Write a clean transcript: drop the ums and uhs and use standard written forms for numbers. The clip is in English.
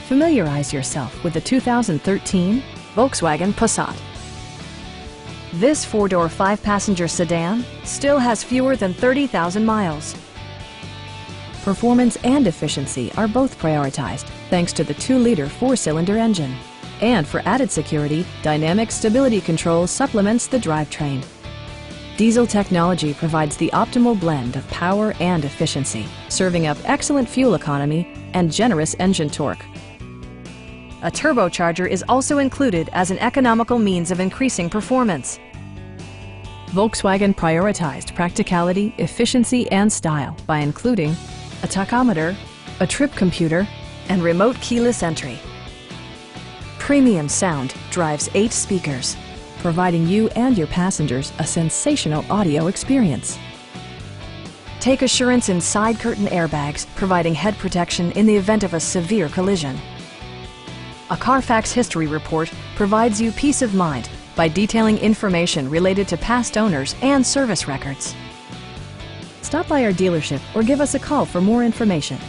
Familiarize yourself with the 2013 Volkswagen Passat. This four-door, five-passenger sedan still has fewer than 30,000 miles. Performance and efficiency are both prioritized thanks to the 2-liter four-cylinder engine. And for added security, Dynamic Stability Control supplements the drivetrain. Diesel technology provides the optimal blend of power and efficiency, serving up excellent fuel economy and generous engine torque. A turbocharger is also included as an economical means of increasing performance. Volkswagen prioritized practicality, efficiency, and style by including a tachometer, a trip computer, and remote keyless entry. Premium sound drives 8 speakers, providing you and your passengers a sensational audio experience. Take assurance in side curtain airbags, providing head protection in the event of a severe collision. A Carfax history report provides you peace of mind by detailing information related to past owners and service records. Stop by our dealership or give us a call for more information.